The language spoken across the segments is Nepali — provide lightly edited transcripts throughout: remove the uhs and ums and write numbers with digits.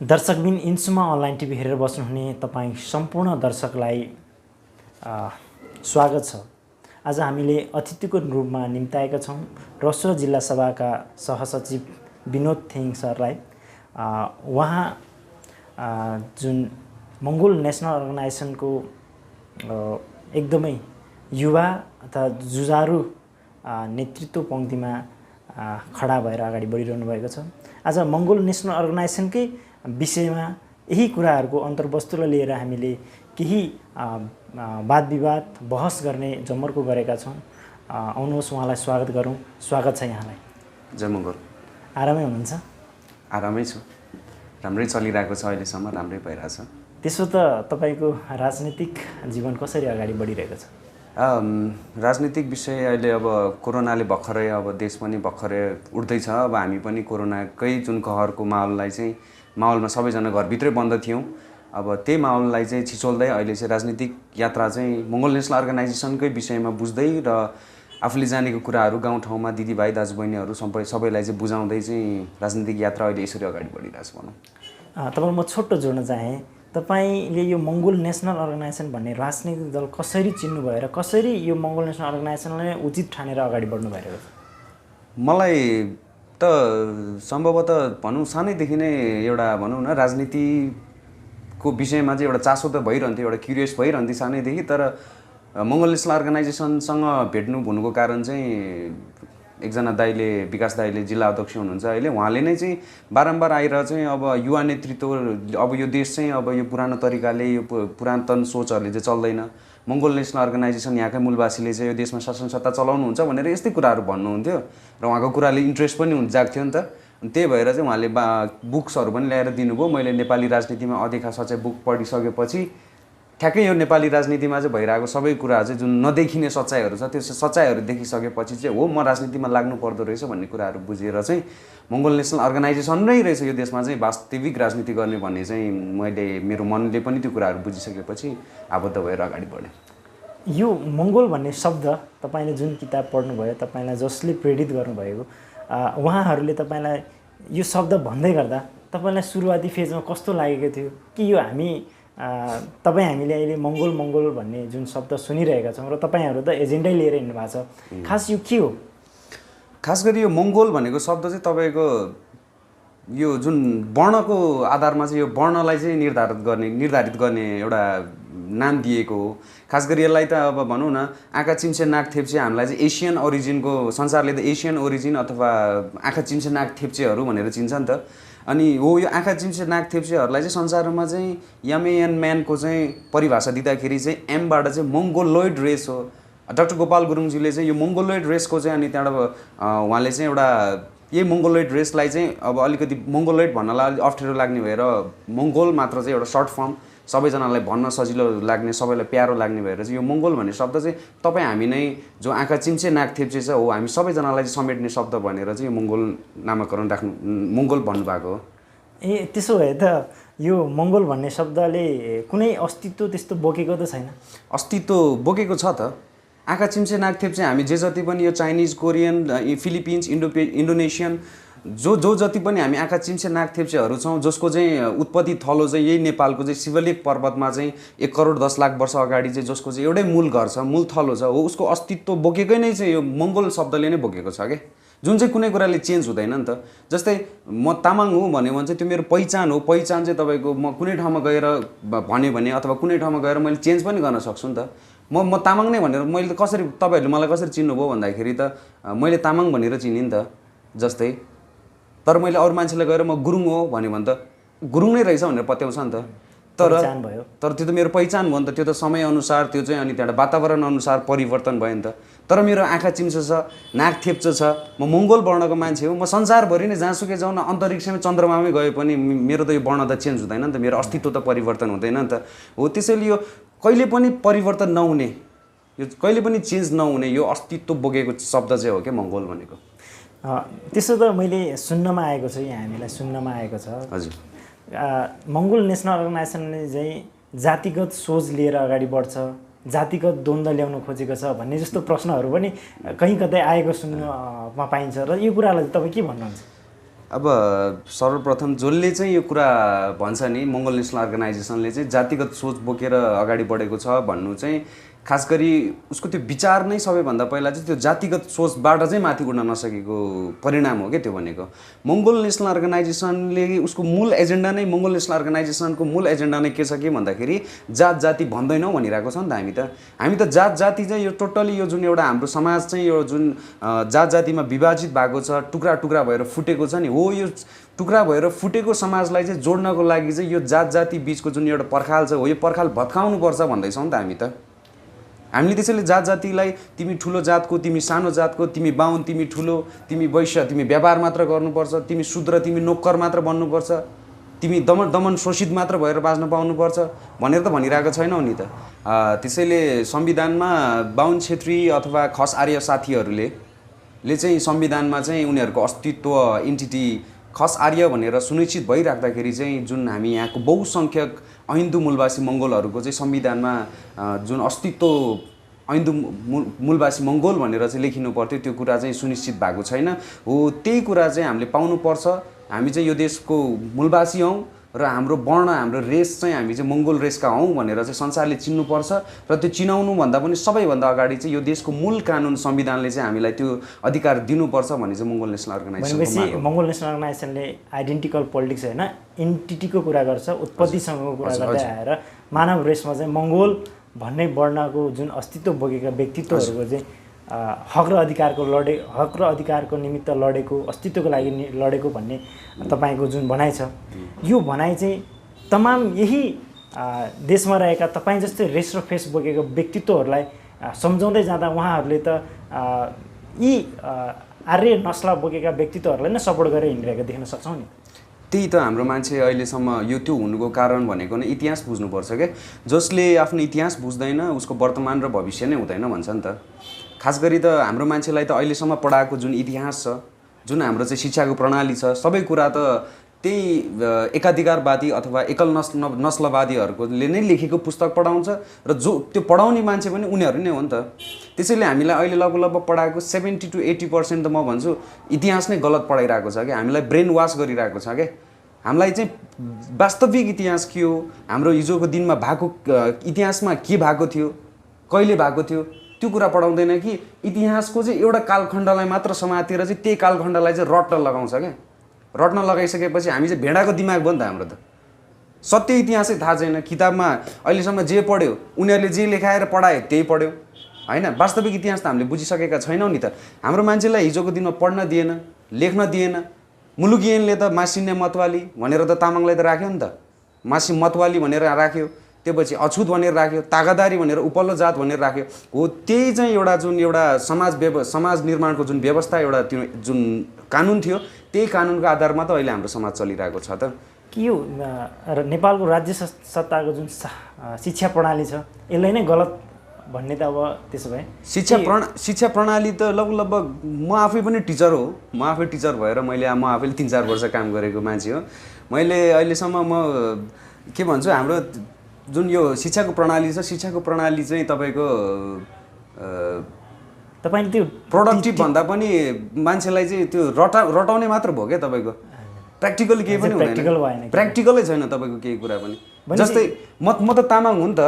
दर्शकबिन इन्सुमा अनलाइन टिभी हेरेर बस्नुहुने तपाईँ सम्पूर्ण दर्शकलाई स्वागत छ। आज हामीले अतिथिको रूपमा निम्ताएका छौँ रसुवा जिल्ला सभाका सहसचिव विनोद थिङ सरलाई। उहाँ जुन मङ्गोल नेसनल अर्गनाइजेसनको एकदमै युवा तथा जुझारु नेतृत्व पङ्क्तिमा खडा भएर अगाडि बढिरहनु भएको छ। आज मङ्गोल नेसनल अर्गनाइजेसनकै विषयमा यही कुराहरूको अन्तर्वस्तुलाई लिएर हामीले केही वाद विवाद बहस गर्ने जमर्को गरेका छौँ। आउनुहोस् उहाँलाई स्वागत गरौँ। स्वागत छ यहाँलाई। जय मङ्गोल। आरामै हुनुहुन्छ? आरामै छु, राम्रै चलिरहेको छ, अहिलेसम्म राम्रै भइरहेछ। त्यसो त तपाईँको राजनीतिक जीवन कसरी अगाडि बढिरहेको छ? राजनीतिक विषय अहिले अब कोरोनाले भर्खरै अब देश पनि भर्खरै उठ्दैछ। अब हामी पनि कोरोनाकै जुन कहरको माहौलमा सबैजना घरभित्रै बन्द थियौँ। अब त्यही माहौललाई चाहिँ छिचोल्दै अहिले चाहिँ राजनीतिक यात्रा चाहिँ मङ्गोल नेसनल अर्गनाइजेसनकै विषयमा बुझ्दै र आफूले जानेको कुराहरू गाउँठाउँमा दिदीभाइ दाजुबहिनीहरू सबैलाई चाहिँ बुझाउँदै चाहिँ राजनीतिक यात्रा अहिले यसरी अगाडि बढिरहेछ भनौँ। तपाईँलाई म छोटो जोड्न चाहेँ, तपाईँले यो मङ्गोल नेसनल अर्गनाइजेसन भन्ने राजनीतिक दल कसरी चिन्नुभयो र कसरी यो मङ्गोल नेसनल अर्गनाइजेसनलाई उचित ठानेर अगाडि बढ्नु भइरहेको छ? मलाई त सम्भवतः भनौँ सानैदेखि नै एउटा भनौँ न राजनीतिको विषयमा चाहिँ एउटा चासो त भइरहन्थ्यो, एउटा क्युरियस भइरहन्थ्यो सानैदेखि। तर मङ्गोल नेसनल अर्गनाइजेसनसँग भेट्नु हुनुको कारण चाहिँ एकजना दाइले, विकास दाइले, जिल्ला अध्यक्ष हुनुहुन्छ अहिले, उहाँले नै चाहिँ बारम्बार आएर चाहिँ अब युवा नेतृत्व, अब यो देश चाहिँ अब यो पुरानो तरिकाले, यो पुरातन सोचहरूले चाहिँ चल्दैन, मङ्गोल नेसनल अर्गनाइजेसन यहाँकै मूलवासीले चाहिँ यो देशमा शासन सत्ता चलाउनुहुन्छ भनेर यस्तै कुराहरू भन्नुहुन्थ्यो र उहाँको कुराले इन्ट्रेस्ट पनि जाग्थ्यो नि त। त्यही भएर चाहिँ उहाँले बुक्सहरू पनि ल्याएर दिनुभयो। मैले नेपाली राजनीतिमा अदेखा सच्याइ बुक पढिसकेपछि ठ्याक्कै यो नेपाली राजनीतिमा चाहिँ भइरहेको सबै कुराहरू चाहिँ जुन नदेखिने सच्चाइहरू छ, त्यो सच्चाइहरू देखिसकेपछि चाहिँ हो म राजनीतिमा लाग्नु पर्दो रहेछ भन्ने कुराहरू बुझेर चाहिँ मङ्गोल नेसनल अर्गनाइजेसन नै रहेछ यो देशमा चाहिँ वास्तविक राजनीति गर्ने भन्ने चाहिँ मैले, मेरो मनले पनि त्यो कुराहरू बुझिसकेपछि आबद्ध भएर अगाडि बढेँ। यो मङ्गोल भन्ने शब्द तपाईँले जुन किताब पढ्नुभयो, तपाईँलाई जसले प्रेरित गर्नुभएको, उहाँहरूले तपाईँलाई यो शब्द भन्दै गर्दा तपाईँलाई सुरुवाती फेजमा कस्तो लागेको थियो कि यो हामीले अहिले मङ्गोल भन्ने जुन शब्द सुनिरहेका छौँ र तपाईँहरू त एजेन्डै लिएर हिँड्नु भएको छ, खास यो के हो? खास गरी यो मङ्गोल भनेको शब्द चाहिँ तपाईँको यो जुन वर्णको आधारमा चाहिँ यो वर्णलाई चाहिँ निर्धारित गर्ने एउटा नाम दिएको हो। खास गरी यसलाई त अब भनौँ न आँखा चिम्से नाक थेप्चे हामीलाई चाहिँ एसियन ओरिजिनको, संसारले त एसियन ओरिजिन अथवा आँखा चिम्से नाक थेप्चेहरू भनेर चिन्छ नि त। अनि हो यो आँखा चिम्से नाक थेप्चेहरूलाई चाहिँ संसारमा चाहिँ यामेयन म्यानको चाहिँ परिभाषा दिँदाखेरि चाहिँ एमबाट चाहिँ मङ्गोलोइड रेस हो। डाक्टर गोपाल गुरुङजीले चाहिँ यो मङ्गोलोइड रेसको चाहिँ अनि त्यहाँबाट उहाँले चाहिँ एउटा यही मङ्गोलोइड रेसलाई चाहिँ अब अलिकति मङ्गोलोइड भन्नलाई अलिक अप्ठ्यारो लाग्ने भएर मङ्गोल मात्र चाहिँ एउटा सर्ट फर्म, सबैजनालाई भन्न सजिलो लाग्ने, सबैलाई प्यारो लाग्ने भएर चाहिँ यो मङ्गोल भन्ने शब्द चाहिँ तपाईँ हामी नै जो आँखा चिम्से नाक थेप्चे छ हो, हामी सबैजनालाई चाहिँ समेट्ने शब्द भनेर चाहिँ यो मङ्गोल नामाकरण मङ्गोल भन्नुभएको हो। ए त्यसो भए त यो मङ्गोल भन्ने शब्दले कुनै अस्तित्व त्यस्तो बोकेको त छैन? अस्तित्व बोकेको छ त। आँखा चिम्से नाक थेप्चे हामी जे जति पनि यो चाइनिज, कोरियन, फिलिपिन्स, इन्डोनेसियन जो जति पनि हामी आँखा चिम्से नाक थेप्चेहरू छौँ, जसको चाहिँ उत्पत्ति थलो चाहिँ यही नेपालको चाहिँ शिवलिक पर्वतमा चाहिँ 1 करोड 10 लाख वर्ष अगाडि चाहिँ जसको चाहिँ एउटै मूल घर छ, मूल थलो छ हो, उसको अस्तित्व बोकेकै नै चाहिँ यो मङ्गोल शब्दले नै बोकेको छ क्या। जुन चाहिँ कुनै कुराले चेन्ज हुँदैन नि त। जस्तै म तामाङ हुँ भन्यो भने चाहिँ त्यो मेरो पहिचान हो। पहिचान चाहिँ तपाईँको म कुनै ठाउँमा गएर भन्यो भने अथवा कुनै ठाउँमा गएर मैले चेन्ज पनि गर्न सक्छु नि त। म तामाङ नै भनेर मैले कसरी, तपाईँहरूले मलाई कसरी चिन्नुभयो भन्दाखेरि त मैले तामाङ भनेर चिनेँ नि त। जस्तै तर मैले अरू मान्छेलाई गएर म गुरुङ हो भन्यो भने त गुरुङ नै रहेछ भनेर पत्याउँछ नि त। तर त्यो त मेरो पहिचान भयो नि त। त्यो त समयअनुसार त्यो चाहिँ अनि त्यहाँबाट वातावरण अनुसार परिवर्तन भयो नि त। तर मेरो आँखा चिम्से छ, नाक थेप्चो छ, म मङ्गोल वर्णको मान्छे हो, म संसारभरि नै जहाँसुकै जाउँ न, अन्तरिक्षमै चन्द्रमामै गए पनि मेरो त यो वर्ण त चेन्ज हुँदैन नि त, मेरो अस्तित्व त परिवर्तन हुँदैन नि त। हो त्यसैले यो कहिले पनि परिवर्तन नहुने, यो कहिले पनि चेन्ज नहुने यो अस्तित्व बोकेको शब्द चाहिँ हो क्या मङ्गोल भनेको। त्यसो त मैले सुन्नमा आएको छ, यहाँ हामीलाई सुन्नमा आएको छ। हजुर, मङ्गोल नेसनल अर्गनाइजेसनले चाहिँ जातिगत सोच लिएर अगाडि बढ्छ, जातिगत द्वन्द्व ल्याउन खोजेको छ भन्ने जस्तो प्रश्नहरू पनि कहीँ कतै आएको सुन्नमा पाइन्छ र यो कुरालाई तपाईँ के भन्नुहुन्छ? अब सर्वप्रथम जसले चाहिँ यो कुरा भन्छ नि मङ्गोल नेसनल अर्गनाइजेसनले चाहिँ जातिगत सोच बोकेर अगाडि बढेको छ भन्नु चाहिँ खास गरी उसको त्यो विचार नै सबैभन्दा पहिला चाहिँ त्यो जातिगत सोचबाट चाहिँ माथि उड्न नसकेको परिणाम हो क्या त्यो भनेको। मङ्गोल नेसनल अर्गनाइजेसनले उसको मूल एजेन्डा नै मङ्गोल नेसनल अर्गनाइजेसनको मूल एजेन्डा नै के छ के भन्दाखेरि जात जाति भन्दैनौँ भनिरहेको छ नि त। हामी त जात जाति चाहिँ यो टोटली यो जुन एउटा हाम्रो समाज चाहिँ यो जुन जात जातिमा विभाजित भएको छ, टुक्रा टुक्रा भएर फुटेको छ नि, हो यो टुक्रा भएर फुटेको समाजलाई चाहिँ जोड्नको लागि चाहिँ यो जात जाति बिचको जुन एउटा पर्खाल छ हो यो पर्खाल भत्काउनुपर्छ भन्दैछौँ नि त हामी त। हामीले त्यसैले जात जातिलाई तिमी ठुलो जातको, तिमी सानो जातको, तिमी बाहुन, तिमी ठुलो, तिमी वैश्य, तिमी व्यापार मात्र गर्नुपर्छ, तिमी शूद्र, तिमी नोकर मात्र बन्नुपर्छ, तिमी दमन शोषित मात्र भएर बाँच्न पाउनुपर्छ भनेर त भनिरहेको छैनौ नि त। त्यसैले संविधानमा बाहुन क्षेत्री अथवा खस आर्य साथीहरूले चाहिँ संविधानमा चाहिँ उनीहरूको अस्तित्व एन्टिटी खस आर्य भनेर सुनिश्चित भइराख्दाखेरि चाहिँ जुन हामी यहाँको बहुसङ्ख्यक हिन्दू मूलवासी मङ्गोलहरूको चाहिँ संविधानमा जुन अस्तित्व हिन्दू मूलवासी मङ्गोल भनेर चाहिँ लेखिनु पर्थ्यो त्यो कुरा चाहिँ सुनिश्चित भएको छैन। हो त्यही कुरा चाहिँ हामीले पाउनुपर्छ। हामी चाहिँ यो देशको मूलवासी हौँ र हाम्रो वर्ण हाम्रो रेस चाहिँ हामी चाहिँ मङ्गोल रेसका हौँ भनेर चाहिँ संसारले चिन्नुपर्छ र त्यो चिनाउनु भन्दा पनि सबैभन्दा अगाडि चाहिँ यो देशको मूल कानुन संविधानले चाहिँ हामीलाई त्यो अधिकार दिनुपर्छ भन्ने चाहिँ मङ्गोल नेसनल अर्गनाइजेसन। मङ्गोल नेसनल अर्गनाइजेसनले आइडेन्टिकल पोलिटिक्स होइन एन्टिटीको कुरा गर्छ, उत्पत्तिसँगको कुरा गर्दै आएर मानव रेसमा चाहिँ मङ्गोल भन्ने वर्णको जुन अस्तित्व बोकेका व्यक्तित्वहरूको चाहिँ हक र अधिकारको निमित्त लडेको, अस्तित्वको लागि लडेको भन्ने तपाईँको जुन भनाइ छ यो भनाइ चाहिँ तमाम यही देशमा रहेका तपाईँ जस्तै रेस र फेस बोकेको व्यक्तित्वहरूलाई सम्झाउँदै जाँदा उहाँहरूले त यी आर्य नस्ल बोकेका व्यक्तित्वहरूलाई नै सपोर्ट गरेर हिँडिरहेको देख्न सक्छौँ नि। त्यही त हाम्रो मान्छे अहिलेसम्म यो त्यो हुनुको कारण भनेको नै इतिहास बुझ्नुपर्छ क्या। जसले आफ्नो इतिहास बुझ्दैन उसको वर्तमान र भविष्य नै हुँदैन भन्छ नि त। खास गरी त हाम्रो मान्छेलाई त अहिलेसम्म पढाएको जुन इतिहास छ, जुन हाम्रो चाहिँ शिक्षाको प्रणाली छ, सबै कुरा त त्यही एकाधिकारवादी अथवा एकल नस्लवादीहरूले नै लेखेको पुस्तक पढाउँछ र जो त्यो पढाउने मान्छे पनि उनीहरू नै हो नि त। त्यसैले हामीलाई अहिले लगभग पढाएको 70 to 80% त म भन्छु इतिहास नै गलत पढाइरहेको छ क्या। हामीलाई ब्रेन वास गरिरहेको छ क्या। हामीलाई चाहिँ वास्तविक इतिहास के हो, हाम्रो हिजोको दिनमा भएको इतिहासमा के भएको थियो, कहिले भएको थियो त्यो कुरा पढाउँदैन कि इतिहासको चाहिँ एउटा कालखण्डलाई मात्र समातेर चाहिँ त्यही कालखण्डलाई चाहिँ रट्न लगाउँछ क्या। रट्न लगाइसकेपछि हामी चाहिँ भेडाको दिमाग भयो नि त हाम्रो त। सत्य इतिहासै थाहा छैन। किताबमा अहिलेसम्म जे पढ्यो उनीहरूले जे लेखाएर पढायो त्यही पढ्यो होइन। वास्तविक इतिहास त हामीले बुझिसकेका छैनौँ नि त। हाम्रो मान्छेलाई हिजोको दिनमा पढ्न दिएन, लेख्न दिएन। मुलुकियनले त मासिन्ने मतवाली भनेर त तामाङलाई त राख्यो नि त। मासी मतवाली भनेर राख्यो, त्यसपछि अछुत भनेर राख्यो, तागादारी भनेर उपल्लो जात भनेर राख्यो। हो त्यही चाहिँ एउटा जुन एउटा समाज निर्माणको जुन व्यवस्था एउटा त्यो जुन कानुन थियो त्यही कानुनको आधारमा त अहिले हाम्रो समाज चलिरहेको छ त। के यो नेपालको राज्य सत्ताको जुन शिक्षा प्रणाली छ यसलाई नै गलत भन्ने त अब त्यसो भए शिक्षा प्रणाली त लगभग म आफै पनि टिचर हो। म आफै टिचर भएर म आफैले 3-4 वर्ष काम गरेको मान्छे हो। मैले अहिलेसम्म म के भन्छु हाम्रो जुन यो शिक्षाको प्रणाली छ, शिक्षाको प्रणाली चाहिँ तपाईँको तपाईँले त्यो प्रोडक्टिभ भन्दा पनि मान्छेलाई चाहिँ त्यो रटाउने मात्र भयो क्या। तपाईँको प्र्याक्टिकली केही पनि हुँदैन, प्र्याक्टिकलै छैन तपाईँको केही कुरा पनि। जस्तै म त तामाङ हुँ नि त।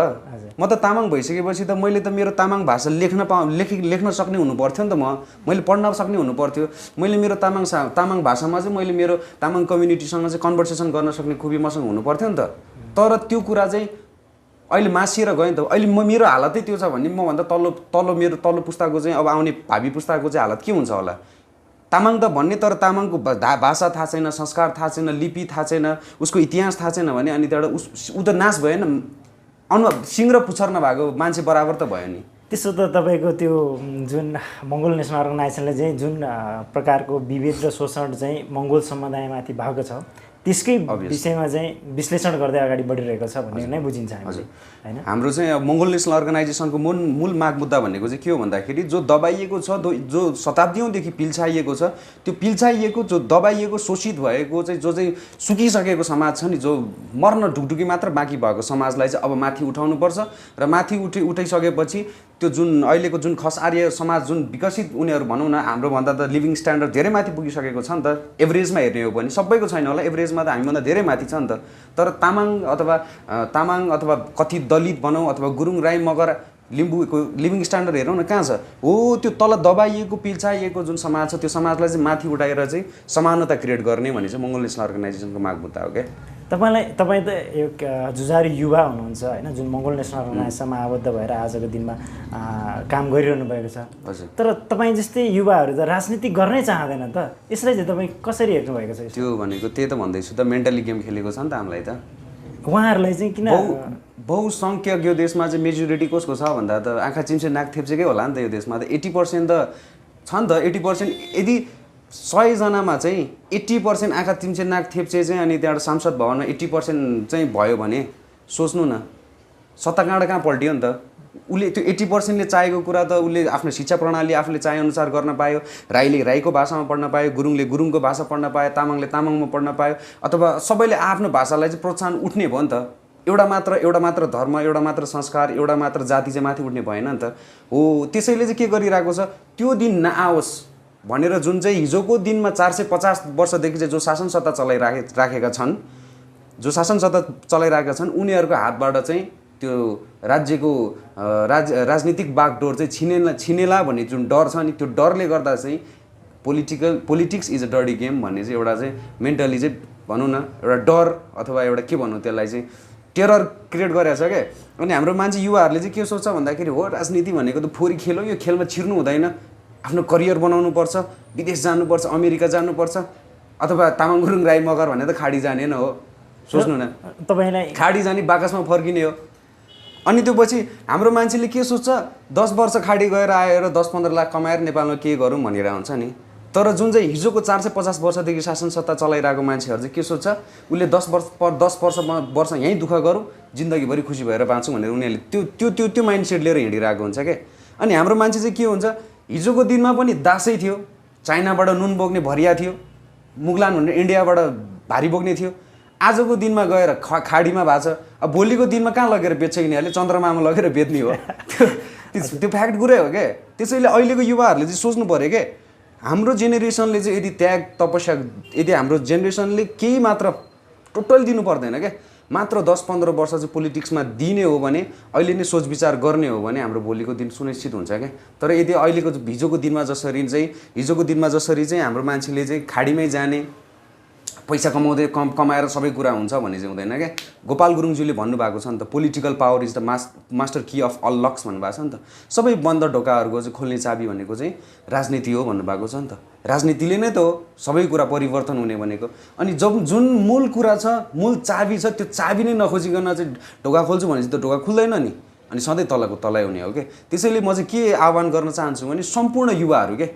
म त तामाङ भइसकेपछि त मैले त मेरो तामाङ भाषा लेख्न सक्ने हुनु पर्थ्यो नि त। मैले पढ्न सक्ने हुनु पर्थ्यो। मैले मेरो तामाङ भाषामा चाहिँ मैले मेरो तामाङ कम्युनिटीसँग चाहिँ कन्भर्सेसन गर्न सक्ने खुबी मसँग हुनु पर्थ्यो नि त। तर त्यो कुरा चाहिँ अहिले मासिएर गयो नि त। अहिले मेरो हालतै त्यो छ भने मभन्दा मेरो तल्लो पुस्ताको चाहिँ अब आउने भावी पुस्ताको चाहिँ हालत के हुन्छ होला। तामाङ त भन्ने तर तामाङको भाषा थाहा छैन, संस्कार थाहा छैन, लिपि थाहा छैन, उसको इतिहास थाहा छैन भने अनि त्यहाँबाट ऊ त नाश भएन, सिङ र पुच्छर नभएको मान्छे बराबर त भयो नि। त्यसो त तपाईँको त्यो जुन मङ्गोल नेसनल अर्गनाइजेसनले चाहिँ जुन प्रकारको विभेद र शोषण चाहिँ मङ्गोल समुदायमाथि भएको छ त्यसकै विषयमा चाहिँ विश्लेषण गर्दै अगाडि बढिरहेको छ भन्ने नै बुझिन्छ हामीले हैन। हाम्रो चाहिँ मङ्गोल नेसनल अर्गनाइजेसनको मूल माग मुद्दा भनेको चाहिँ के हो भन्दाखेरि जो दबाइएको छ, जो शताब्दीौँदेखि पिल्छाइएको छ, त्यो पिल्छाइएको जो दबाइएको शोषित भएको चाहिँ जो चाहिँ सुकिसकेको समाज छ नि, जो मर्न ढुकढुकी मात्र बाँकी भएको समाजलाई चाहिँ अब माथि उठाउनुपर्छ र माथि उठाइसकेपछि त्यो जुन अहिलेको जुन खस आर्य समाज जुन विकसित उनीहरू भनौँ न हाम्रोभन्दा त लिभिङ स्ट्यान्डर्ड धेरै माथि पुगिसकेको छ नि त एभरेजमा हेर्ने हो भने सबैको छैन होला एभरेजमा त हामीभन्दा धेरै माथि छ नि त तर तामाङ अथवा कथित दलित भनौँ अथवा गुरुङ राई मगर लिम्बूको लिभिङ स्ट्यान्डर्ड हेरौँ न कहाँ छ हो त्यो तल दबाइएको पिल्छाइएको जुन समाज छ त्यो समाजलाई चाहिँ माथि उठाएर चाहिँ समानता क्रिएट गर्ने भन्ने चाहिँ मङ्गोल नेसनल अर्गनाइजेसनको माग मुद्दा हो क्या तपाईँ त एक जुझारु युवा हुनुहुन्छ होइन जुन मङ्गोल नेसनल अर्गनाइजेसनमा आबद्ध भएर आजको दिनमा काम गरिरहनु भएको छ हजुर तर तपाईँ जस्तै युवाहरू त राजनीति गर्नै चाहँदैन त यसलाई चाहिँ तपाईँ कसरी हेर्नु भएको छ त्यो भनेको त्यही त भन्दैछु त मेन्टली गेम खेलेको छ नि त हामीलाई त उहाँहरूलाई चाहिँ किन बहुसङ्ख्यक यो देशमा चाहिँ मेजोरिटी कसको छ भन्दा त आँखा चिम्से नाक थेप्सेकै होला नि त यो देशमा त 80% त छ नि त 80% यदि 100 जनामा चाहिँ 80% आँखा चिम्से नाक थेप्से चाहिँ अनि त्यहाँबाट संसद भवनमा 80% चाहिँ भयो भने सोच्नु न सत्ता कहाँ पल्टियो नि त उसले त्यो 80%ले चाहेको कुरा त उसले आफ्नो शिक्षा प्रणाली आफूले चाहेअनुसार गर्न पायो राईले राईको भाषामा पढ्न पायो गुरुङले गुरुङको भाषा पढ्न पायो तामाङले तामाङमा पढ्न पायो अथवा सबैले आफ्नो भाषालाई चाहिँ प्रोत्साहन उठ्ने भयो नि त एउटा मात्र धर्म एउटा मात्र संस्कार एउटा मात्र जाति चाहिँ माथि उठ्ने भएन नि त हो त्यसैले चाहिँ के गरिरहेको छ त्यो दिन नआओस् भनेर जुन चाहिँ हिजोको दिनमा 450 वर्षदेखि चाहिँ जो शासन सत्ता चलाइराखेका छन् उनीहरूको हातबाट चाहिँ त्यो राज्यको राजनीतिक बागडोर चाहिँ छिनेला भन्ने जुन डर छ नि त्यो डरले गर्दा चाहिँ politics is a dirty game भन्ने चाहिँ एउटा चाहिँ मेन्टली चाहिँ भनौँ न एउटा डर अथवा एउटा के भनौँ त्यसलाई चाहिँ टेरर क्रिएट गरेको छ क्या अनि हाम्रो मान्छे युवाहरूले चाहिँ के सोच्छ भन्दाखेरि हो राजनीति भनेको त फोरी खेल हो यो खेलमा छिर्नु हुँदैन आफ्नो करियर बनाउनुपर्छ विदेश जानुपर्छ अमेरिका जानुपर्छ अथवा तामाङ गुरुङ राई मगर भने त खाडी जाने न हो सोच्नु न तपाईँलाई खाडी जाने बाकसमा फर्किने हो अनि त्यो पछि हाम्रो मान्छेले के सोच्छ 10 वर्ष खाडी गएर आएर 10-15 लाख कमाएर नेपालमा के गरौँ भनेर हुन्छ नि तर जुन चाहिँ हिजोको 450 वर्षदेखि शासन सत्ता चलाइरहेको मान्छेहरू चाहिँ के सोच्छ उसले 10 वर्ष यहीँ दुःख गरौँ जिन्दगीभरि खुसी भएर बाँचौँ भनेर उनीहरूले त्यो माइन्डसेट लिएर हिँडिरहेको हुन्छ क्या अनि हाम्रो मान्छे चाहिँ के हुन्छ हिजोको दिनमा पनि दासै थियो चाइनाबाट नुन बोक्ने भरिया थियो मुगलान भनेर इन्डियाबाट भारी बोक्ने थियो आजको दिनमा गएर खाडीमा भएको छ अब भोलिको दिनमा कहाँ लगेर बेच्छ यिनीहरूले चन्द्रमामा लगेर बेच्ने हो त्यो फ्याक्ट कुरै हो क्या त्यसैले अहिलेको युवाहरूले चाहिँ सोच्नु पऱ्यो क्या हाम्रो जेनेरेसनले चाहिँ यदि त्याग तपस्या यदि हाम्रो जेनेरेसनले केही मात्र टोटल दिनु पर्दैन क्या मात्र 10-15 वर्ष चाहिँ पोलिटिक्समा दिने हो भने अहिले नै सोच विचार गर्ने हो भने हाम्रो भोलिको दिन सुनिश्चित हुन्छ क्या तर यदि अहिलेको हिजोको दिनमा जसरी चाहिँ हाम्रो मान्छेले चाहिँ खाडीमै जाने पैसा कमाएर सबै कुरा हुन्छ भन्ने चाहिँ हुँदैन क्या गोपाल गुरुङज्यूले भन्नुभएको छ नि त political power is the master key of all locks भन्नुभएको छ नि त सबै बन्द ढोकाहरूको चाहिँ खोल्ने चाबी भनेको चाहिँ राजनीति हो भन्नुभएको छ नि त राजनीतिले नै त हो सबै कुरा परिवर्तन हुने भनेको अनि जुन मूल कुरा छ मूल चाबी छ त्यो चाबी नै नखोजिकन चाहिँ ढोका खोल्छु भने चाहिँ त ढोका खुल्दैन नि अनि सधैँ तलको तलै हुने हो क्या त्यसैले म चाहिँ के आह्वान गर्न चाहन्छु भने सम्पूर्ण युवाहरू के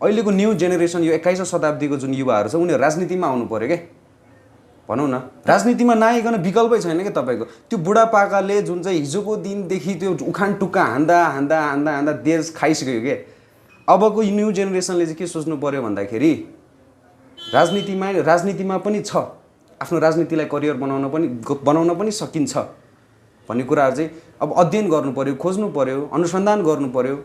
अहिलेको न्यू जेनेरेसन यो 21औं शताब्दीको जुन युवाहरू छ उनीहरू राजनीतिमा आउनु पर्यो क्या भनौँ न राजनीतिमा नआइकन विकल्पै छैन क्या तपाईँको त्यो बुढापाकाले जुन चाहिँ हिजोको दिनदेखि त्यो उखान टुक्का हान्दा देश खाइसक्यो क्या अबको न्यू जेनेरेसनले चाहिँ के सोच्नु पर्यो भन्दाखेरि राजनीतिमा पनि छ आफ्नो राजनीतिलाई करियर बनाउन पनि सकिन्छ भन्ने कुराहरू चाहिँ अब अध्ययन गर्नु पर्यो खोज्नु पर्यो अनुसन्धान गर्नु पर्यो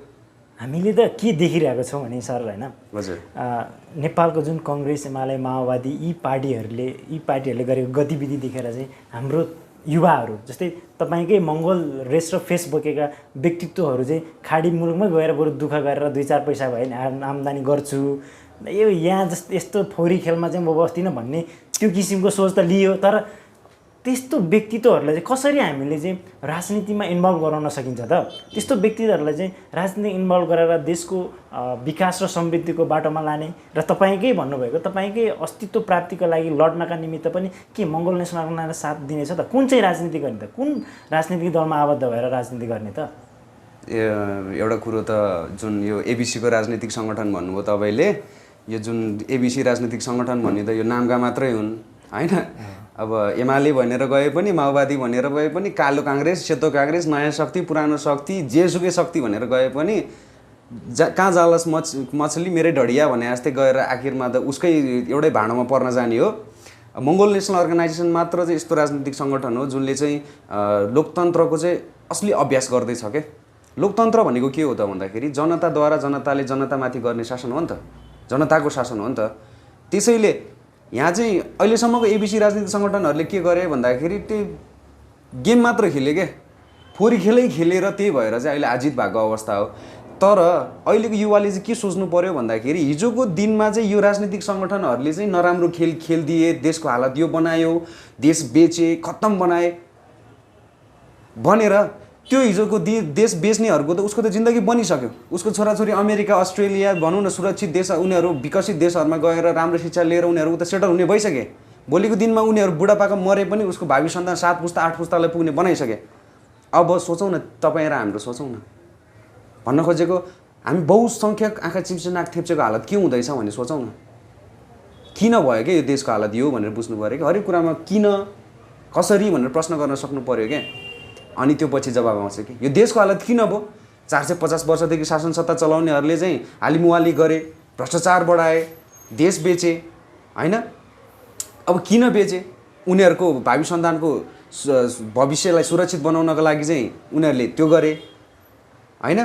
हामीले त के देखिरहेको छौँ भने सर होइन हजुर नेपालको जुन कङ्ग्रेस एमाले माओवादी यी पार्टीहरूले गरेको गतिविधि देखेर चाहिँ हाम्रो युवाहरू जस्तै तपाईँकै मङ्गोल रेस र फेस बोकेका व्यक्तित्वहरू चाहिँ खाडी मुलुकमै गएर बरु दुःख गरेर 2-4 पैसा भयो भने आम्दानी गर्छु यो यहाँ यस्तो फोरी खेलमा चाहिँ म बस्दिनँ भन्ने त्यो किसिमको सोच त लियो तर त्यस्तो व्यक्तित्वहरूलाई चाहिँ कसरी हामीले चाहिँ राजनीतिमा इन्भल्भ गराउन सकिन्छ त त्यस्तो व्यक्तित्वहरूलाई चाहिँ राजनीति इन्भल्भ गरेर देशको विकास र समृद्धिको बाटोमा लाने र तपाईँकै भन्नुभएको तपाईँकै अस्तित्व प्राप्तिको लागि लड्नका निमित्त पनि के मङ्गोल नेसनल अर्गनाइजेसनले साथ दिनेछ त कुन चाहिँ राजनीति गर्ने त कुन राजनीतिक दलमा आबद्ध भएर राजनीति गर्ने त एउटा कुरो त जुन यो एबिसीको राजनीतिक सङ्गठन भन्नुभयो तपाईँले यो जुन एबिसी राजनीतिक सङ्गठन भन्ने त यो नामका मात्रै हुन् होइन अब एमाले भनेर गए पनि माओवादी भनेर गए पनि कालो काङ्ग्रेस सेतो काङ्ग्रेस नयाँ शक्ति पुरानो शक्ति जेसुकै शक्ति भनेर गए पनि कहाँ जालस मछली मेरै ढडिया भने जस्तै गएर आखिरमा त उसकै एउटै भाँडोमा पर्न जाने हो मङ्गोल नेसनल अर्गनाइजेसन मात्र चाहिँ यस्तो राजनीतिक सङ्गठन हो जुनले चाहिँ लोकतन्त्रको चाहिँ असली अभ्यास गर्दैछ क्या लोकतन्त्र भनेको के हो त भन्दाखेरि जनताद्वारा जनताले जनतामाथि गर्ने शासन हो नि त, जनताको शासन हो नि त। त्यसैले यहाँ चाहिँ अहिलेसम्मको एबिसी राजनीतिक सङ्गठनहरूले के गरे भन्दाखेरि त्यो गेम मात्र खेले क्या, फोरी खेलै खेलेर त्यही भएर चाहिँ अहिले आजित भएको अवस्था हो। तर अहिलेको युवाले चाहिँ के सोच्नु पर्यो भन्दाखेरि हिजोको दिनमा चाहिँ यो राजनीतिक सङ्गठनहरूले चाहिँ नराम्रो खेल खेलिदिए, देशको हालत यो बनायो, देश बेचे, खत्तम बनाए भनेर त्यो हिजोको देश बेच्नेहरूको त उसको त जिन्दगी बनिसक्यो। उसको छोराछोरी अमेरिका, अस्ट्रेलिया भनौँ न सुरक्षित देश, उनीहरू विकसित देशहरूमा गएर राम्रो शिक्षा लिएर उनीहरू उता सेटल हुने भइसके। भोलिको दिनमा उनीहरू बुढापाका मरे पनि उसको भावी सन्तान 7 पुस्ता 8 पुस्तालाई पुग्ने बनाइसके। अब सोचौँ न, तपाईँ र हाम्रो सोचौँ न, भन्न खोजेको हामी बहुसङ्ख्यक आँखा चिम्से नाक थेप्चेको हालत के हुँदैछ भने सोचौँ न। किन भयो क्या यो देशको हालत यो भनेर बुझ्नु पऱ्यो क्या, हरेक कुरामा किन कसरी भनेर प्रश्न गर्न सक्नु पऱ्यो क्या। अनि त्यो पछि जवाब आउँछ कि यो देशको हालत किन भयो। 450 वर्षदेखि शासन सत्ता चलाउनेहरूले चाहिँ हालिमुहाली गरे, भ्रष्टाचार बढाए, देश बेचे होइन। अब किन बेचे, उनीहरूको भावी सन्तानको भविष्यलाई सुरक्षित बनाउनको लागि चाहिँ उनीहरूले त्यो गरे होइन।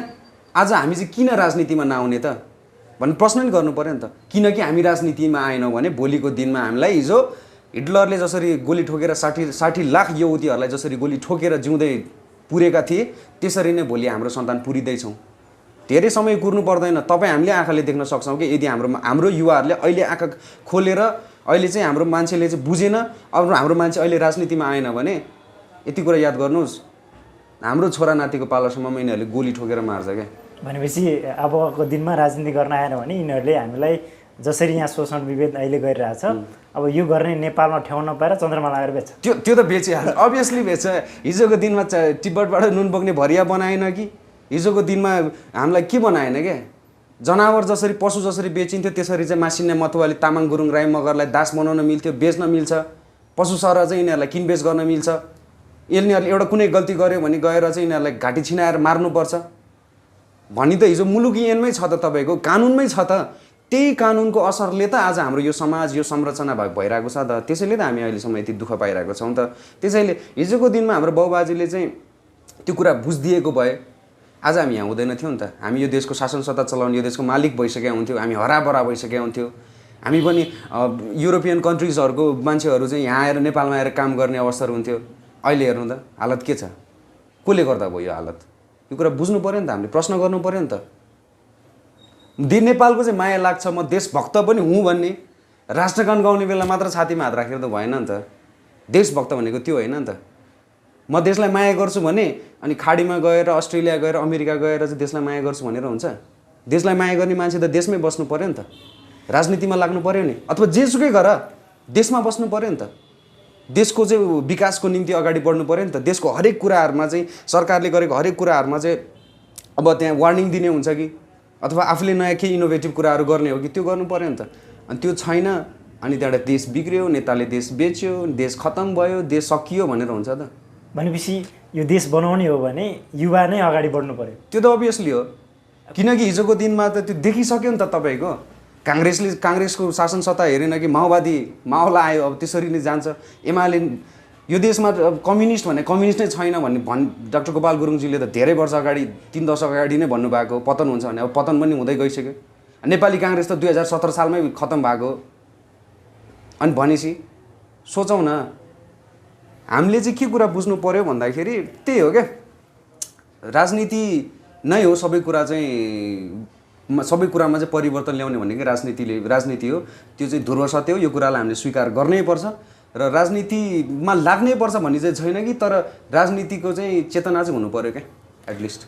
आज हामी चाहिँ किन राजनीतिमा नआउने त भन्ने प्रश्न नि गर्नु पऱ्यो नि त। किनकि हामी राजनीतिमा आएनौँ भने भोलिको दिनमा हामीलाई हिजो हिटलरले जसरी गोली ठोकेर 60 लाख यहुदीहरूलाई जसरी गोली ठोकेर जिउँदै पुरेका थिए, त्यसरी नै भोलि हाम्रो सन्तान पुरिँदैछौँ। धेरै समय कुर्नु पर्दैन, तपाईँ हामीले आँखाले देख्न सक्छौँ कि यदि हाम्रो युवाहरूले अहिले आँखा खोलेर अहिले चाहिँ हाम्रो मान्छेले चाहिँ बुझेन, अब हाम्रो मान्छे अहिले राजनीतिमा आएन भने यति कुरा याद गर्नुहोस्, हाम्रो छोरा नातिको पालासम्ममा यिनीहरूले गोली ठोकेर मार्छ क्या। भनेपछि अबको दिनमा राजनीति गर्न आएन भने यिनीहरूले हामीलाई जसरी यहाँ शोषण विभेद अहिले गरिरहेछ, अब यो गर्ने नेपालमा ठेउन नपाएर चन्द्रमा लगाएर बेच्छ। त्यो त बेचिहाल्छ, अभियसली बेच्छ। हिजोको दिनमा तिब्बतबाट नुन बोक्ने भरिया बनाएन कि, हिजोको दिनमा हामीलाई के बनाएन क्या। जनावर जसरी पशु जसरी बेचिन्थ्यो त्यसरी चाहिँ मासिन्ने मतुवाली तामाङ गुरुङ राई मगरलाई दास बनाउन मिल्थ्यो, बेच्न मिल्छ। पशु सर चाहिँ यिनीहरूलाई किनबेच गर्न मिल्छ। यिनीहरूले एउटा कुनै गल्ती गर्यो भने गएर चाहिँ यिनीहरूलाई घाँटी छिनाएर मार्नुपर्छ भनी त हिजो मुलुकी ऐनमै छ त, तपाईँको कानुनमै छ त। त्यही कानुनको असरले त आज हाम्रो यो समाज यो संरचना भइरहेको छ त। त्यसैले त हामी अहिलेसम्म यति दुःख पाइरहेको छौँ त। त्यसैले हिजोको दिनमा हाम्रो बाउबाजेले चाहिँ त्यो कुरा बुझिदिएको भए आज हामी यहाँ हुँदैन थियौँ नि त। हामी यो देशको शासन सत्ता चलाउने, यो देशको मालिक भइसकेका हुन्थ्यौँ, हामी हराभरा भइसकेका हुन्थ्यौँ। हामी पनि युरोपियन कन्ट्रिजहरूको मान्छेहरू चाहिँ यहाँ आएर नेपालमा आएर काम गर्ने अवसर हुन्थ्यो। अहिले हेर्नु त हालत के छ, कसले गर्दा भयो यो हालत, यो कुरा बुझ्नु पऱ्यो नि त, हामीले प्रश्न गर्नु पऱ्यो नि त। नेपालको चाहिँ माया लाग्छ, म देशभक्त पनि हुँ भन्ने राष्ट्रगान गाउने बेला मात्र छातीमा हात राखेर त भएन नि त। देशभक्त भनेको त्यो होइन नि त। म देशलाई माया गर्छु भने अनि खाडीमा गएर अस्ट्रेलिया गएर अमेरिका गएर चाहिँ देशलाई माया गर्छु भनेर हुन्छ। देशलाई माया गर्ने मान्छे त देशमै बस्नु पऱ्यो नि त, राजनीतिमा लाग्नु पऱ्यो नि, अथवा जेसुकै गर देशमा बस्नु पऱ्यो नि त। देशको चाहिँ विकासको निम्ति अगाडि बढ्नु पऱ्यो नि त। देशको हरेक कुराहरूमा चाहिँ सरकारले गरेको हरेक कुराहरूमा चाहिँ अब त्यहाँ वार्निङ दिने हुन्छ कि अथवा आफूले नयाँ केही इनोभेटिभ कुराहरू गर्ने हो कि त्यो गर्नु पऱ्यो नि त। अनि त्यो छैन, अनि त्यहाँबाट देश बिग्रियो, नेताले देश बेच्यो, देश खत्तम भयो, देश सकियो भनेर हुन्छ त। भनेपछि यो देश बनाउने हो भने युवा नै अगाडि बढ्नु पर्यो। त्यो त अभियसली हो, किनकि हिजोको दिनमा त त्यो देखिसक्यो नि त। तपाईँको काङ्ग्रेसको शासन सत्ता हेरेन कि माओला आयो, अब त्यसरी नै जान्छ। एमाले यो देशमा कम्युनिस्ट भने कम्युनिस्ट नै छैन भन्ने डाक्टर गोपाल गुरुङजीले त धेरै वर्ष अगाडि 3 दशक अगाडि नै भन्नुभएको। पतन हुन्छ भने अब पतन पनि हुँदै गइसक्यो। नेपाली काङ्ग्रेस त 2017 सालमै खत्तम भएको। अनि भनेपछि सोचौँ न, हामीले चाहिँ के कुरा बुझ्नु पऱ्यो भन्दाखेरि त्यही हो क्या, राजनीति नै हो सबै कुरा चाहिँ, सबै कुरामा चाहिँ परिवर्तन ल्याउने भनेकै राजनीति हो। त्यो चाहिँ ध्रुव सत्य हो, यो कुरालाई हामीले स्वीकार गर्नै पर्छ र राजनीतिमा लाग्नै पर्छ भन्ने चाहिँ छैन कि, तर राजनीतिको चाहिँ चेतना चाहिँ हुनु पऱ्यो क्या एटलिस्ट।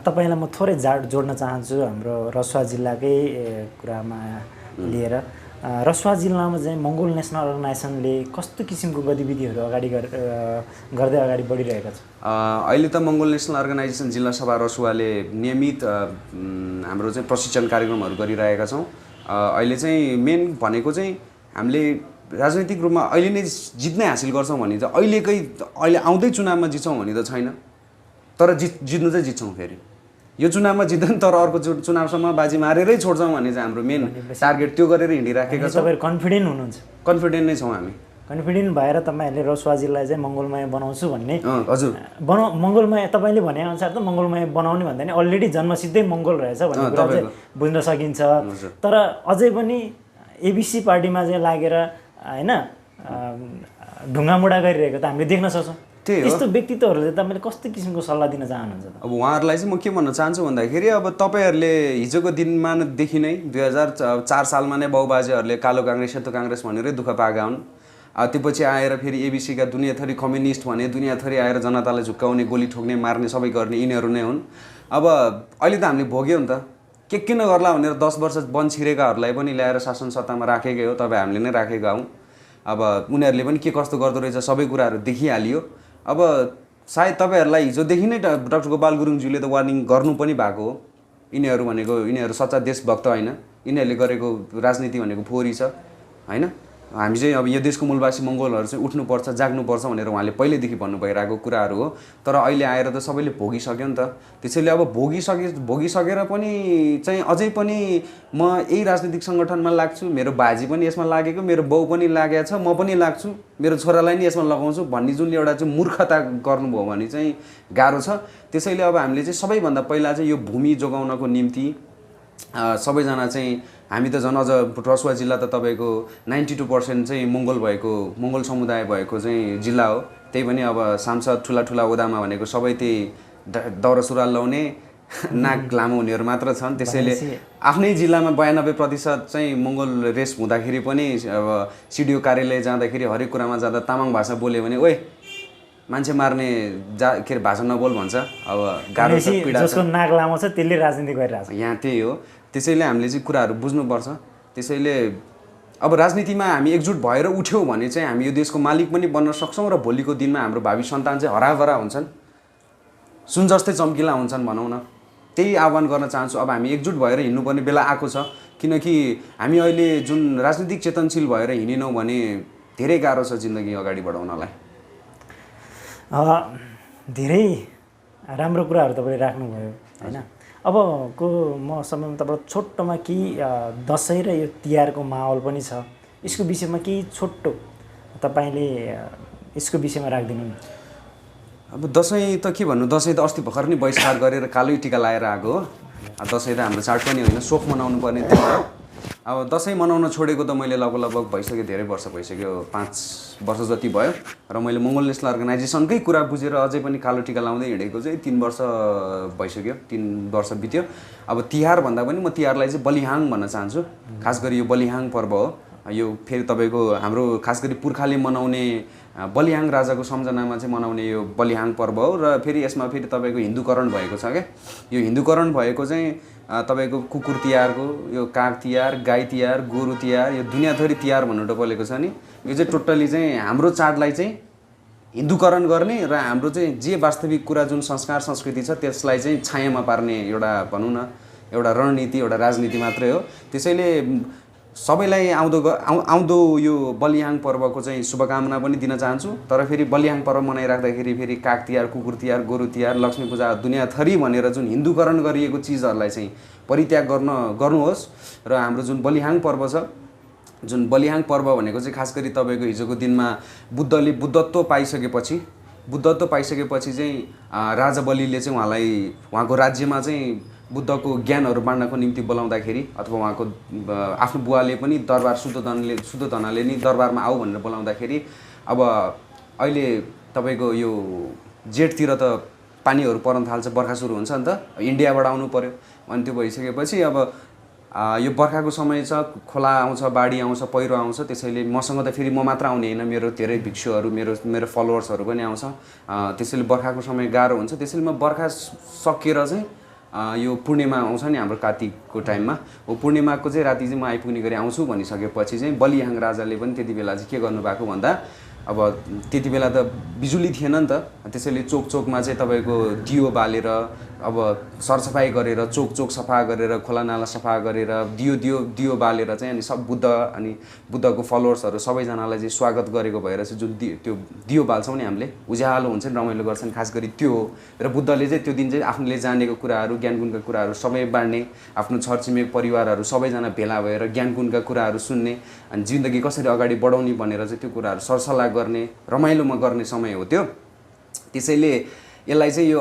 तपाईँलाई म थोरै जोड्न चाहन्छु हाम्रो रसुवा जिल्लाकै कुरामा लिएर। रसुवा जिल्लामा चाहिँ मङ्गोल नेसनल अर्गनाइजेसनले कस्तो किसिमको गतिविधिहरू गर्दै अगाडि बढिरहेका छ? अहिले त मङ्गोल नेसनल अर्गनाइजेसन जिल्ला सभा रसुवाले नियमित हाम्रो चाहिँ प्रशिक्षण कार्यक्रमहरू गरिरहेका छौँ। अहिले चाहिँ मेन भनेको चाहिँ हामीले राजनैतिक रूपमा अहिले नै जित्नै हासिल गर्छौँ भने चाहिँ अहिले आउँदै चुनावमा जित्छौँ भने त छैन, तर जित्नु चाहिँ जित्छौँ। फेरि यो चुनावमा जित्दैन तर अर्को चुनावसम्म बाजी मारेरै छोड्छौँ भने चाहिँ हाम्रो मेन टार्गेट त्यो गरेर हिँडिराखेका छौँ। तपाईँहरू कन्फिडेन्ट हुनुहुन्छ? कन्फिडेन्ट नै छौँ हामी। कन्फिडेन्ट भएर तपाईँहरूले रसुवाजीलाई चाहिँ मङ्गलमय बनाउँछु भन्ने हजुर मङ्गलमय तपाईँले भनेअनुसार त मङ्गलमय बनाउने भन्दा नि अलरेडी जन्मसिद्धै मङ्गल रहेछ भन्ने कुरा चाहिँ बुझ्न सकिन्छ। तर अझै पनि एबिसी पार्टीमा चाहिँ लागेर होइन ढुङ्गामुढा गरिरहेको त हामीले देख्न सक्छौँ। त्यस्तो व्यक्तित्वहरूले तपाईँले कस्तो किसिमको सल्लाह दिन चाहनुहुन्छ त? अब उहाँहरूलाई चाहिँ म के भन्न चाहन्छु भन्दाखेरि अब तपाईँहरूले हिजोको दिनमादेखि नै 2004 सालमा नै बाउबाजेहरूले कालो काङ्ग्रेस सेतो काङ्ग्रेस भनेरै दुःख पाएका हुन्। त्यसपछि आएर फेरि एबिसीका दुनियाँथरी कम्युनिस्ट भने दुनियाँथरी आएर जनतालाई झुक्काउने गोली ठोक्ने मार्ने सबै गर्ने यिनीहरू नै हुन्। अब अहिले त हामीले भोग्यौँ नि त के नगर्ला भनेर 10 वर्ष वन छिरेकाहरूलाई पनि ल्याएर शासन सत्तामा राखेकै हो, तपाईँ हामीले नै राखेका हौँ। अब उनीहरूले पनि के कस्तो गर्दो रहेछ सबै कुराहरू देखिहालियो। अब सायद तपाईँहरूलाई हिजोदेखि नै डाक्टर गोपाल गुरुङज्यूले त वार्निङ गर्नु पनि भएको हो। यिनीहरू सच्चा देशभक्त होइन, यिनीहरूले गरेको राजनीति भनेको फोहोरी छ होइन। हामी चाहिँ अब यो देशको मूलवासी मङ्गोलहरू चाहिँ उठ्नुपर्छ जाग्नुपर्छ भनेर उहाँले पहिल्यैदेखि भन्नु भइरहेको कुराहरू हो। तर अहिले आएर त सबैले भोगिसक्यो नि त। त्यसैले अब भोगिसकेर पनि चाहिँ अझै पनि म यही राजनीतिक सङ्गठनमा लाग्छु, मेरो बाजी पनि यसमा लागेको, मेरो बाउ पनि लागेको छ, म पनि लाग्छु, मेरो छोरालाई नि यसमा लगाउँछु भन्ने जुन एउटा चाहिँ मूर्खता गर्नुभयो भने चाहिँ गाह्रो छ। त्यसैले अब हामीले चाहिँ सबैभन्दा पहिला चाहिँ यो भूमि जोगाउनको निम्ति सबैजना चाहिँ हामी त झन् अझ रसुवा जिल्ला त तपाईँको 92% चाहिँ मङ्गोल समुदाय भएको चाहिँ जिल्ला हो। त्यही पनि अब सांसद ठुला ओदामा भनेको सबै त्यही दौरा सुरुवाल लाउने नाक लामो हुनेहरू मात्र छन्। त्यसैले आफ्नै जिल्लामा 92% चाहिँ मङ्गोल रेस हुँदाखेरि पनि अब सिडिओ कार्यालय जाँदाखेरि हरेक कुरामा जाँदा तामाङ भाषा बोल्यो भने ओए मान्छे मार्ने के अरे भाषा नबोल भन्छ। अब गाह्रो छ, पीडा छ। जसको नाक लामो छ त्यसले राजनीति गरिरहेको छ यहाँ, त्यही हो। त्यसैले हामीले चाहिँ कुराहरू बुझ्नुपर्छ। त्यसैले अब राजनीतिमा हामी एकजुट भएर उठ्यौँ भने चाहिँ हामी यो देशको मालिक पनि बन्न सक्छौँ र भोलिको दिनमा हाम्रो भावी सन्तान चाहिँ हराभरा हुन्छन्, सुन जस्तै चम्किला हुन्छन् भनौँ न। त्यही आह्वान गर्न चाहन्छु। अब हामी एकजुट भएर हिँड्नुपर्ने बेला आएको छ, किनकि हामी अहिले जुन राजनीतिक चेतनशील भएर हिँडेनौँ भने धेरै गाह्रो छ जिन्दगी अगाडि बढाउनलाई। धेरै राम्रो कुराहरू तपाईँले राख्नुभयो होइन। अबको म समयमा तपाईँलाई छोटोमा केही दसैँ र यो तिहारको माहौल पनि छ, यसको विषयमा केही छोटो तपाईँले यसको विषयमा राखिदिनु नि। अब दसैँ त के भन्नु, दसैँ त अस्ति भर्खर नै बहिष्कार गरेर कालै टिका लगाएर आएको हो। दसैँ त हाम्रो चाड पनि होइन, शोक मनाउनु पर्ने त्यो हो। अब दसैँ मनाउन छोडेको त मैले लगभग भइसक्यो, धेरै वर्ष भइसक्यो, 5 वर्ष जति भयो। र मैले मङ्गोल नेसनल अर्गनाइजेसनकै कुरा बुझेर अझै पनि कालो टिका लाउँदै हिँडेको चाहिँ 3 वर्ष भइसक्यो, 3 वर्ष बित्यो। अब तिहार भन्दा पनि म तिहारलाई चाहिँ बलिहाङ भन्न चाहन्छु। खास गरी यो बलिहाङ पर्व हो, यो फेरि तपाईँको हाम्रो खास गरी पुर्खाले मनाउने बलिहाङ राजाको सम्झनामा चाहिँ मनाउने यो बलिहाङ पर्व हो। र फेरि यसमा फेरि तपाईँको हिन्दूकरण भएको छ क्या। यो हिन्दूकरण भएको चाहिँ तपाईँको कुकुर तिहारको, यो काग तिहार, गाई तिहार, गोरु तिहार, यो दुनियाँथरी तिहार भन्नु टोलेको छ नि। यो चाहिँ टोटल्ली चाहिँ हाम्रो चाडलाई चाहिँ हिन्दूकरण गर्ने र हाम्रो चाहिँ जे वास्तविक कुरा जुन संस्कार संस्कृति छ त्यसलाई चाहिँ छायामा पार्ने एउटा भनौँ न एउटा रणनीति, एउटा राजनीति मात्रै हो। त्यसैले सबैलाई आउँदो यो बलिहाङ पर्वको चाहिँ शुभकामना पनि दिन चाहन्छु। तर फेरि बलिहाङ पर्व मनाइराख्दाखेरि फेरि काग तिहार, कुकुर तिहार, गोरु तिहार, लक्ष्मी पूजा दुनियाँथरी भनेर जुन हिन्दूकरण गरिएको चिजहरूलाई चाहिँ परित्याग गर्नुहोस्। र हाम्रो जुन बलिहाङ पर्व छ, जुन बलिहाङ पर्व भनेको चाहिँ खास गरी तपाईँको हिजोको दिनमा बुद्धत्व पाइसकेपछि चाहिँ राजा बलिले चाहिँ उहाँलाई उहाँको राज्यमा चाहिँ बुद्धको ज्ञानहरू बाँड्नको निम्ति बोलाउँदाखेरि अथवा उहाँको आफ्नो बुवाले पनि दरबार शुद्धोधनले नि दरबारमा आऊ भनेर बोलाउँदाखेरि अब अहिले तपाईँको यो जेठतिर त पानीहरू पर्न थाल्छ, बर्खा सुरु हुन्छ नि त, इन्डियाबाट आउनु पर्यो। अनि त्यो भइसकेपछि अब यो बर्खाको समय छ, खोला आउँछ, बाढी आउँछ, पहिरो आउँछ। त्यसैले मसँग त फेरि म मात्र आउने होइन, मेरो धेरै भिक्षुहरू मेरो फलोवर्सहरू पनि आउँछ। त्यसैले बर्खाको समय गाह्रो हुन्छ। त्यसैले म बर्खा सकिएर चाहिँ यो पूर्णिमा आउँछ नि हाम्रो कार्तिकको टाइममा, हो पूर्णिमाको चाहिँ राति चाहिँ म आइपुग्ने गरी आउँछु भनिसकेपछि चाहिँ बलिहाङ राजाले पनि त्यति बेला चाहिँ के गर्नुभएको भन्दा अब त्यति बेला त बिजुली थिएन नि त। त्यसैले चोकमा चाहिँ तपाईँको दियो बालेर अब सरसफाइ गरेर चोक सफा गरेर खोलानाला सफा गरेर दियो बालेर चाहिँ अनि सब बुद्ध अनि बुद्धको फलोवर्सहरू सबैजनालाई चाहिँ स्वागत गरेको भएर चाहिँ जुन त्यो दियो बाल्छौँ नि हामीले उज्यालो हुन्छ नि रमाइलो गर्छन् खास गरी त्यो हो र बुद्धले चाहिँ त्यो दिन चाहिँ आफूले जानेको कुराहरू ज्ञानगुणका कुराहरू सबै बाँड्ने आफ्नो छरछिमेक परिवारहरू सबैजना भेला भएर ज्ञानगुणका कुराहरू सुन्ने अनि जिन्दगी कसरी अगाडि बढाउने भनेर चाहिँ त्यो कुराहरू सरसल्लाह गर्ने रमाइलोमा गर्ने समय हो त्यो। त्यसैले यसलाई चाहिँ यो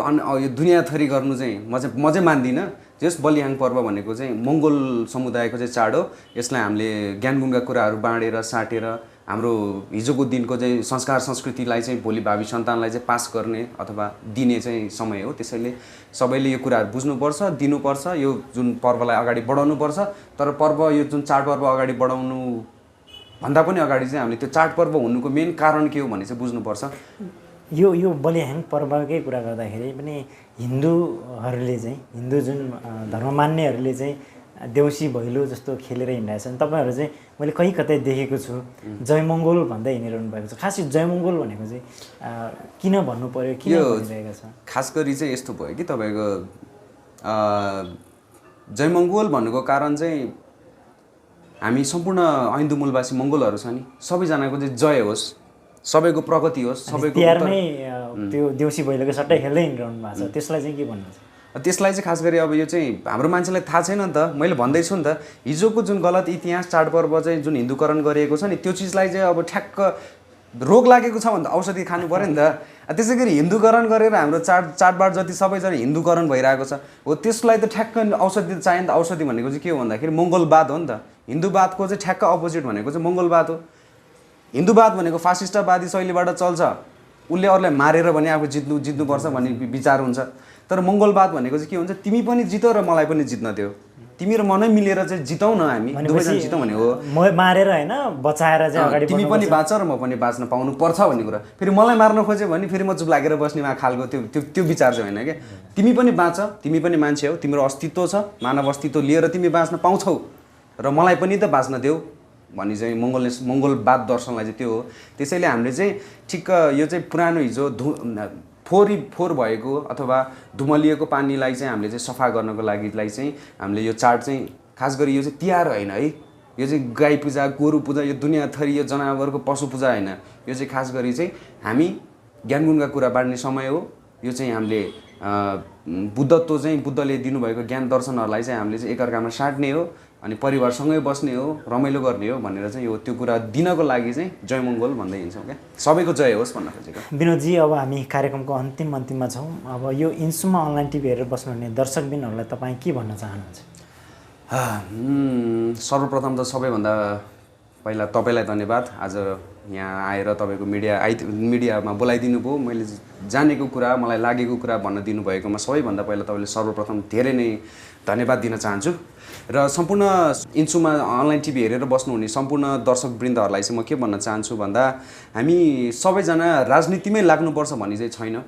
दुनियाँथरी गर्नु चाहिँ म चाहिँ मान्दिनँ। जस बलिहाङ पर्व भनेको चाहिँ मङ्गोल समुदायको चाहिँ चाड हो। यसलाई हामीले ज्ञानगुणका कुराहरू बाँडेर साटेर हाम्रो हिजोको दिनको चाहिँ संस्कार संस्कृतिलाई चाहिँ भोलि भावी सन्तानलाई चाहिँ पास गर्ने अथवा दिने चाहिँ समय हो। त्यसैले सबैले यो कुराहरू बुझ्नुपर्छ, दिनुपर्छ, यो जुन पर्वलाई अगाडि बढाउनुपर्छ। तर यो जुन चाडपर्व अगाडि बढाउनु भन्दा पनि अगाडि चाहिँ हामीले त्यो चाडपर्व हुनुको मेन कारण के हो भने चाहिँ बुझ्नुपर्छ। यो बलिहाङ पर्वकै कुरा गर्दाखेरि पनि हिन्दू जुन धर्म मान्नेहरूले चाहिँ देउसी भैलो जस्तो खेलेर हिँडिरहेछन्। तपाईँहरू चाहिँ मैले कहीँ कतै देखेको छु जयमङ्गल भन्दै हिँडिरहनु भएको छ। खास यो जयमङ्गल भनेको चाहिँ किन भन्नु पर्यो, किन भनिरहेको छ? खास गरी चाहिँ यस्तो भयो कि तपाईँको जयमङ्गल भन्नुको कारण चाहिँ हामी सम्पूर्ण हिन्दू मूलवासी मङ्गोलहरू छ नि सबैजनाको चाहिँ जय होस्, सबैको प्रगति होस्, सबैको तिहार नै त्यो देउसी भैलोको सट्टै खेल्दै हिँडिरहनु भएको छ। त्यसलाई चाहिँ के भन्नुहुन्छ? त्यसलाई चाहिँ खास गरी अब यो चाहिँ हाम्रो मान्छेलाई थाहा छैन नि त। मैले भन्दैछु नि त हिजोको जुन गलत इतिहास चाडपर्व चाहिँ जुन हिन्दूकरण गरिएको छ नि त्यो चिजलाई चाहिँ अब ठ्याक्क रोग लागेको छ भने त औषधि खानु पऱ्यो नि त। त्यसै गरी हिन्दूकरण गरेर हाम्रो चाडबाड जति सबैजना हिन्दूकरण भइरहेको छ हो त्यसलाई त ठ्याक्क औषधि चाहियो नि त। औषधि भनेको चाहिँ के हो भन्दाखेरि मङ्गलवाद हो नि त। हिन्दूवादको चाहिँ ठ्याक्क अपोजिट भनेको चाहिँ मङ्गलवाद हो। हिन्दूवाद भनेको फासिस्टवादी शैलीबाट चल्छ, उसले अरूलाई मारेर भने आफू जित्नुपर्छ भन्ने विचार हुन्छ। तर मङ्गलवाद भनेको चाहिँ के हुन्छ, तिमी पनि जित र मलाई पनि जित्न दियो, तिमी र म नै मिलेर चाहिँ जितौँ न, हामी दुवैजना जितौँ भन्ने हो। मारेर होइन बचाएर चाहिँ अगाडि तिमी पनि बाँच र म पनि बाँच्न पाउनु पर्छ भन्ने कुरा। फेरि मलाई मार्न खोज्यो भने फेरि म चुप लागेर बस्ने खालको त्यो विचार चाहिँ होइन क्या। तिमी पनि बाँच, तिमी पनि मान्छे हो, तिम्रो अस्तित्व छ, मानव अस्तित्व लिएर तिमी बाँच्न पाउँछौ र मलाई पनि त बाँच्न देऊ भन्ने चाहिँ मङ्गलवाद दर्शनलाई चाहिँ त्यो हो। त्यसैले हामीले चाहिँ ठिक्क यो चाहिँ पुरानो हिजो फोहोर भएको अथवा धुमलिएको पानीलाई चाहिँ हामीले चाहिँ सफा गर्नको लागिलाई चाहिँ हामीले यो चाड चाहिँ खास गरी यो चाहिँ तिहार होइन है, यो चाहिँ गाई पूजा, गोरु पूजा, यो दुनियाँथरी यो जनावरको पशु पूजा होइन। यो चाहिँ खास गरी चाहिँ हामी ज्ञानगुणका कुरा बाँड्ने समय हो। यो चाहिँ हामीले बुद्धत्व चाहिँ बुद्धले दिनुभएको ज्ञान दर्शनहरूलाई चाहिँ हामीले चाहिँ एकअर्कामा साट्ने हो अनि परिवारसँगै बस्ने हो, रमाइलो गर्ने हो भनेर चाहिँ यो त्यो कुरा दिनको लागि चाहिँ जयमङ्गल भन्दै हिँड्छौँ क्या। सबैको जय होस् भन्न खोजेको। विनोदजी, अब हामी कार्यक्रमको अन्तिममा छौँ। अब यो इन्सुमा अनलाइन टिभी हेरेर बस्नुहुने दर्शकबिनहरूलाई तपाईँ के भन्न चाहनुहुन्छ? सर्वप्रथम त सबैभन्दा पहिला तपाईँलाई धन्यवाद। आज यहाँ आएर तपाईँको मिडियामा बोलाइदिनु भयो। मैले जानेको कुरा, मलाई लागेको कुरा भन्न दिनुभएकोमा सबैभन्दा पहिला तपाईँले सर्वप्रथम धेरै नै धन्यवाद दिन चाहन्छु। र सम्पूर्ण इन्सुमा अनलाइन टिभी हेरेर बस्नुहुने सम्पूर्ण दर्शकवृन्दहरूलाई चाहिँ म के भन्न चाहन्छु भन्दा हामी सबैजना राजनीतिमै लाग्नुपर्छ भन्ने चाहिँ छैन,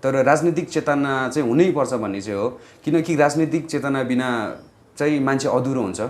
तर राजनीतिक चेतना चाहिँ हुनैपर्छ भन्ने चाहिँ हो। किनकि राजनीतिक चेतना बिना चाहिँ मान्छे अधुरो हुन्छ।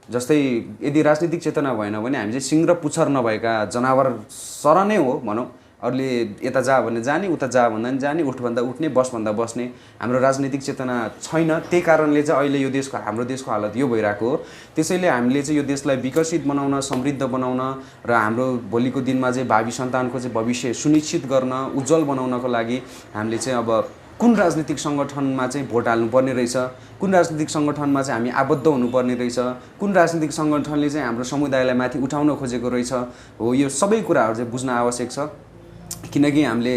जस्तै यदि राजनीतिक चेतना भएन भने हामी चाहिँ सिङ र पुच्छर नभएका जनावर सर नै हो भनौँ। अरूले यता जा भने जाने, उता जा भन्दा पनि जाने, उठभन्दा उठ्ने, बसभन्दा बस्ने। हाम्रो राजनीतिक चेतना छैन। त्यही कारणले चाहिँ अहिले यो हाम्रो देशको हालत यो भइरहेको हो। त्यसैले हामीले चाहिँ यो देशलाई विकसित बनाउन, समृद्ध बनाउन र हाम्रो भोलिको दिनमा चाहिँ भावी सन्तानको चाहिँ भविष्य सुनिश्चित गर्न, उज्जवल बनाउनको लागि हामीले चाहिँ अब कुन राजनीतिक सङ्गठनमा चाहिँ भोट हाल्नुपर्ने रहेछ, कुन राजनीतिक सङ्गठनमा चाहिँ हामी आबद्ध हुनुपर्ने रहेछ, कुन राजनीतिक सङ्गठनले चाहिँ हाम्रो समुदायलाई माथि उठाउन खोजेको रहेछ हो, यो सबै कुराहरू चाहिँ बुझ्न आवश्यक छ। किनकि हामीले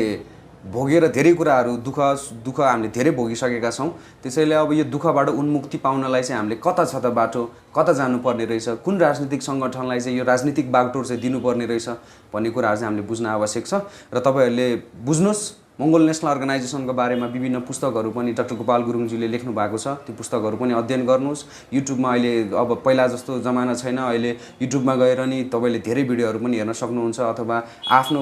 भोगेर धेरै कुराहरू दुःख हामीले धेरै भोगिसकेका छौँ। त्यसैले अब यो दुःखबाट उन्मुक्ति पाउनलाई चाहिँ हामीले कता छ त बाटो, कता जानुपर्ने रहेछ, कुन राजनीतिक सङ्गठनलाई चाहिँ यो राजनीतिक बागडोर चाहिँ दिनुपर्ने रहेछ भन्ने कुराहरू चाहिँ हामीले बुझ्न आवश्यक छ। र तपाईँहरूले बुझ्नुहोस्, मङ्गोल नेसनल अर्गनाइजेसनको बारेमा विभिन्न पुस्तकहरू पनि डाक्टर गोपाल गुरुङजीले लेख्नु भएको छ। त्यो पुस्तकहरू पनि अध्ययन गर्नुहोस्। युट्युबमा अहिले अब पहिला जस्तो जमाना छैन, अहिले युट्युबमा गएर नि तपाईँले धेरै भिडियोहरू पनि हेर्न सक्नुहुन्छ। अथवा आफ्नो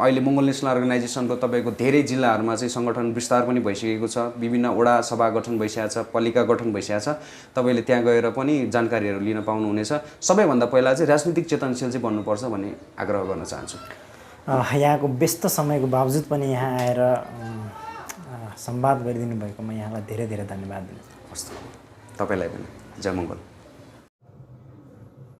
अहिले मङ्गोल नेसनल अर्गनाइजेसनको तपाईँको धेरै जिल्लाहरूमा चाहिँ सङ्गठन विस्तार पनि भइसकेको छ। विभिन्न वडा सभा गठन भइसकेको छ, पालिका गठन भइसकेको छ। तपाईँले त्यहाँ गएर पनि जानकारीहरू लिन पाउनुहुनेछ। सबैभन्दा पहिला चाहिँ राजनीतिक चेतनशील चाहिँ बन्नुपर्छ भन्ने आग्रह गर्न चाहन्छु। यहाँको व्यस्त समयको बावजुद पनि यहाँ आएर संवाद गरिदिनु भएकोमा यहाँलाई धेरै धेरै धन्यवाद दिन्छु। हस् त, तपाईँलाई पनि जय मङ्गल।